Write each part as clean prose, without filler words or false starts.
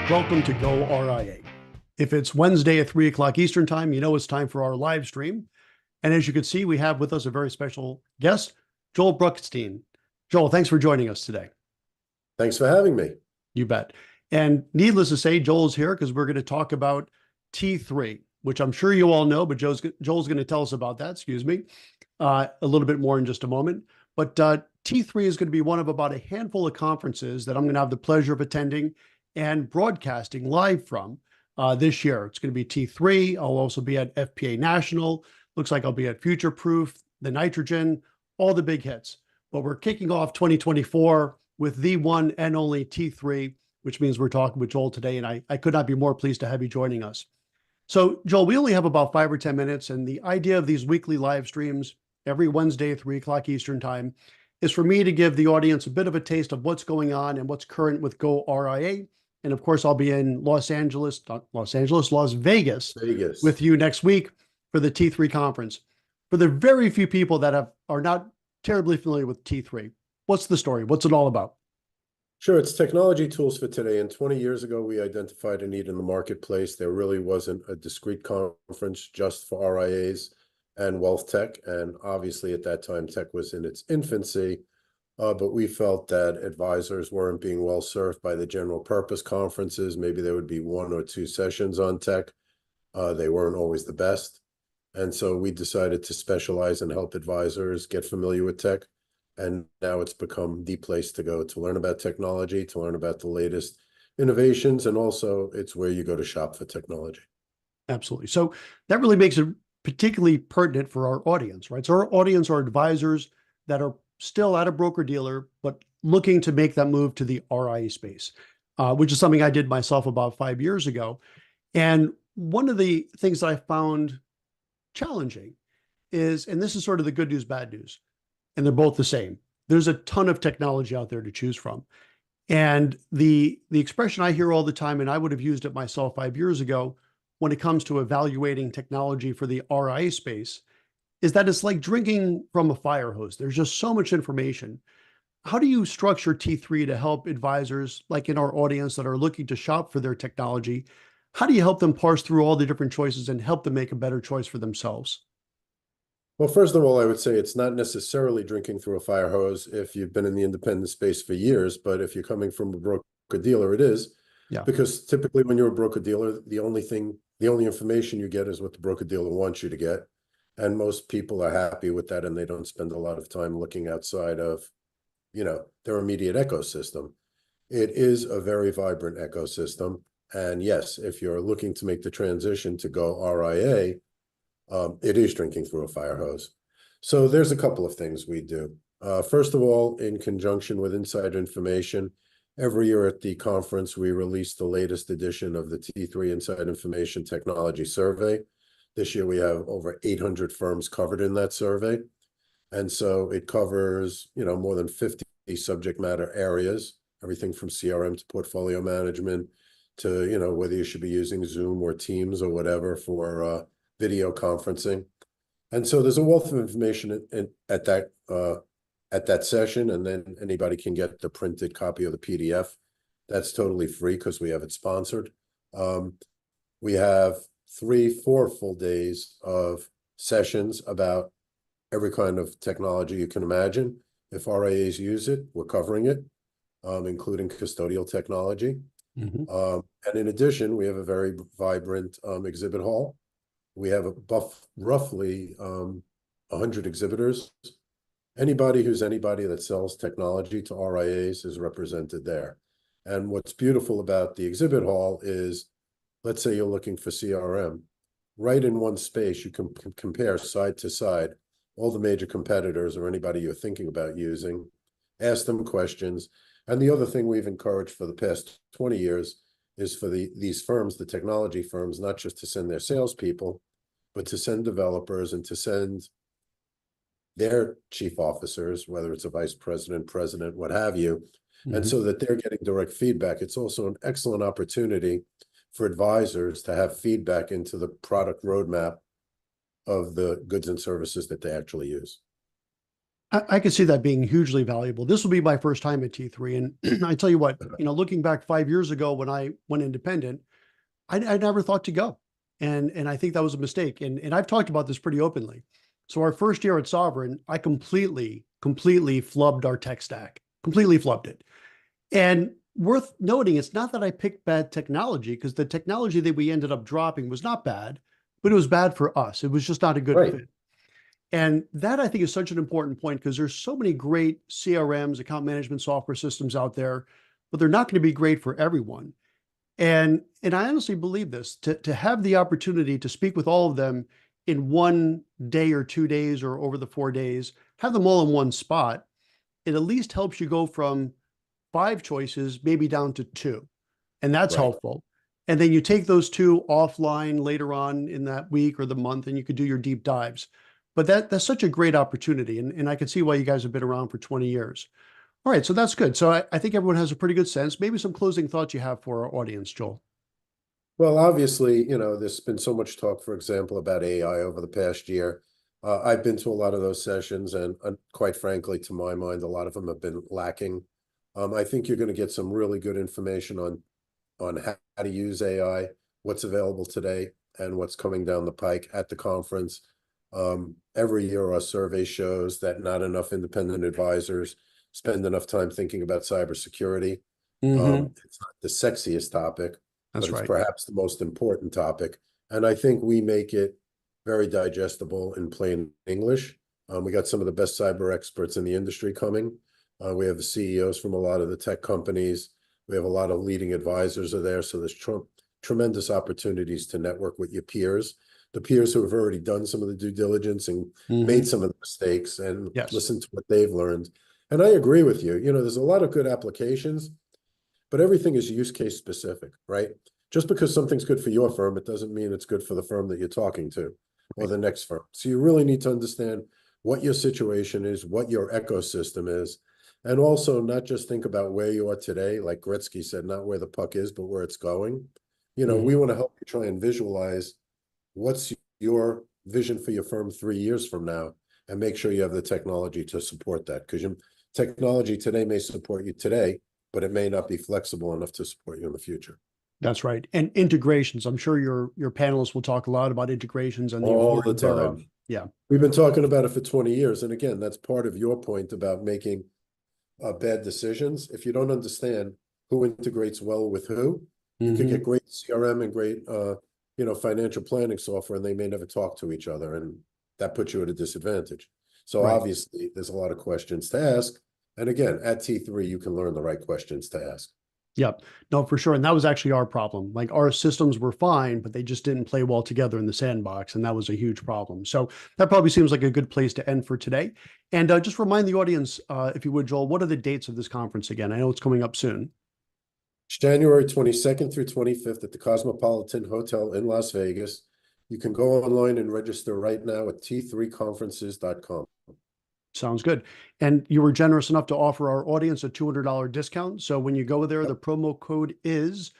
Welcome to goRIA. If it's Wednesday at 3 o'clock Eastern time, you know it's time for our live stream. And as you can see, we have with us a very special guest, Joel Bruckenstein. Joel, thanks for joining us today. Thanks for having me. You bet. And needless to say, Joel's here because we're going to talk about T3, which I'm sure you all know, but Joel's going to tell us about that, a little bit more in just a moment. But T3 is going to be one of about a handful of conferences that I'm going to have the pleasure of attending and broadcasting live from this year. It's going to be T3. I'll also be at FPA National. Looks like I'll be at Future Proof, the Nitrogen, all the big hits. But we're kicking off 2024 with the one and only T3, which means we're talking with Joel today. And I could not be more pleased to have you joining us. So, Joel, we only have about 5 or 10 minutes. And the idea of these weekly live streams every Wednesday at 3 o'clock Eastern time is for me to give the audience a bit of a taste of what's going on and what's current with goRIA. And of course, I'll be in Las Vegas with you next week for the T3 conference. For the very few people that are not terribly familiar with T3, what's the story? What's it all about? Sure, it's technology tools for today. And 20 years ago, we identified a need in the marketplace. There really wasn't a discrete conference just for RIAs and wealth tech. And obviously, at that time, tech was in its infancy. But we felt that advisors weren't being well served by the general purpose conferences. Maybe there would be 1 or 2 sessions on tech. They weren't always the best. And so we decided to specialize and help advisors get familiar with tech. And now it's become the place to go to learn about technology, to learn about the latest innovations. And also it's where you go to shop for technology. Absolutely. So that really makes it particularly pertinent for our audience, right? So our audience are advisors that are still at a broker-dealer, but looking to make that move to the RIA space, which is something I did myself about 5 years ago. And one of the things that I found challenging is, and this is sort of the good news, bad news, and they're both the same. There's a ton of technology out there to choose from. And the expression I hear all the time, and I would have used it myself 5 years ago, when it comes to evaluating technology for the RIA space, is that it's like drinking from a fire hose. There's just so much information. How do you structure T3 to help advisors like in our audience that are looking to shop for their technology? How do you help them parse through all the different choices and help them make a better choice for themselves? Well, first of all, I would say it's not necessarily drinking through a fire hose if you've been in the independent space for years, but if you're coming from a broker-dealer, it is. Yeah. Because typically when you're a broker-dealer, the only information you get is what the broker-dealer wants you to get. And most people are happy with that, and they don't spend a lot of time looking outside of, their immediate ecosystem. It is a very vibrant ecosystem. And yes, if you're looking to make the transition to goRIA, it is drinking through a fire hose. So there's a couple of things we do. First of all, in conjunction with inside information, every year at the conference, we release the latest edition of the T3 Inside Information Technology Survey. This year, we have over 800 firms covered in that survey. And so it covers, more than 50 subject matter areas, everything from CRM to portfolio management to, whether you should be using Zoom or Teams or whatever for video conferencing. And so there's a wealth of information at that session, and then anybody can get the printed copy of the PDF. That's totally free because we have it sponsored. We have 3-4 full days of sessions about every kind of technology you can imagine. If RIAs use it, we're covering it, including custodial technology. Mm-hmm. And in addition, we have a very vibrant exhibit hall. We have roughly 100 exhibitors. Anybody that sells technology to RIAs is represented there. And what's beautiful about the exhibit hall is, let's say you're looking for CRM. Right in one space, you can compare side to side all the major competitors or anybody you're thinking about using, ask them questions. And the other thing we've encouraged for the past 20 years is for these firms, the technology firms, not just to send their salespeople, but to send developers and to send their chief officers, whether it's a vice president, president, what have you, mm-hmm. and so that they're getting direct feedback. It's also an excellent opportunity for advisors to have feedback into the product roadmap of the goods and services that they actually use. I could see that being hugely valuable. This will be my first time at T3. And I tell you what, looking back 5 years ago when I went independent, I never thought to go. And I think that was a mistake. And I've talked about this pretty openly. So our first year at Sovereign, I completely flubbed our tech stack, completely flubbed it. And worth noting, it's not that I picked bad technology, because the technology that we ended up dropping was not bad, but it was bad for us. It was just not a good Right. fit. And that, I think, is such an important point, because there's so many great CRMs, account management software systems out there, but they're not going to be great for everyone. And I honestly believe this, to have the opportunity to speak with all of them in one day or 2 days or over the 4 days, have them all in one spot, it at least helps you go from 5 choices maybe down to 2. And that's Right. helpful. And then you take those 2 offline later on in that week or the month, and you could do your deep dives. But that's such a great opportunity. And I can see why you guys have been around for 20 years. All right, so that's good. So I think everyone has a pretty good sense. Maybe some closing thoughts you have for our audience, Joel. Well, obviously, there's been so much talk, for example, about AI over the past year. I've been to a lot of those sessions, and quite frankly, to my mind, a lot of them have been lacking. I think you're going to get some really good information on how to use AI, what's available today, and what's coming down the pike at the conference. Every year, our survey shows that not enough independent advisors spend enough time thinking about cybersecurity. It's not the sexiest topic, That's but it's right. perhaps the most important topic. And I think we make it very digestible in plain English. We got some of the best cyber experts in the industry coming. We have the CEOs from a lot of the tech companies. We have a lot of leading advisors are there. So there's tremendous opportunities to network with your peers, the peers who have already done some of the due diligence and made some of the mistakes, and Yes. listen to what they've learned. And I agree with you. There's a lot of good applications, but everything is use case specific, right? Just because something's good for your firm, it doesn't mean it's good for the firm that you're talking to or Right. the next firm. So you really need to understand what your situation is, what your ecosystem is, and also not just think about where you are today, like Gretzky said, not where the puck is, but where it's going. We want to help you try and visualize what's your vision for your firm 3 years from now, and make sure you have the technology to support that. Because your technology today may support you today, but it may not be flexible enough to support you in the future. That's right. And integrations. I'm sure your panelists will talk a lot about integrations and the All the importance thereof. time. Yeah. We've been talking about it for 20 years. And again, that's part of your point about making bad decisions. If you don't understand who integrates well with who, you could get great CRM and great financial planning software, and they may never talk to each other, and that puts you at a disadvantage. So Right. obviously there's a lot of questions to ask. And again, at T3, you can learn the right questions to ask. Yep. No, for sure. And that was actually our problem. Like, our systems were fine, but they just didn't play well together in the sandbox. And that was a huge problem. So that probably seems like a good place to end for today. And just remind the audience, if you would, Joel, what are the dates of this conference again? I know it's coming up soon. It's January 22nd through 25th at the Cosmopolitan Hotel in Las Vegas. You can go online and register right now at t3conferences.com. Sounds good. And you were generous enough to offer our audience a $200 discount. So when you go there, the promo code is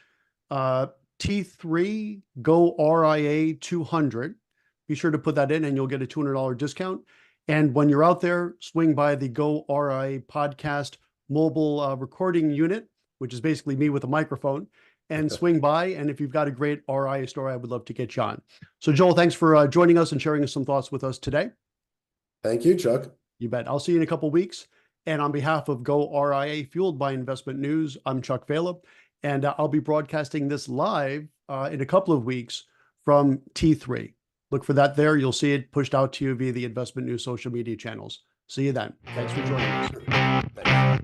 T3 goRIA 200. Be sure to put that in and you'll get a $200 discount. And when you're out there, swing by the goRIA podcast mobile recording unit, which is basically me with a microphone, and swing by. And if you've got a great RIA story, I would love to get you on. So Joel, thanks for joining us and sharing some thoughts with us today. Thank you, Chuck. You bet. I'll see you in a couple of weeks. And on behalf of goRIA, fueled by investment news, I'm Chuck Vela, and I'll be broadcasting this live in a couple of weeks from T3. Look for that there. You'll see it pushed out to you via the investment news social media channels. See you then. Thanks for joining us. Thanks.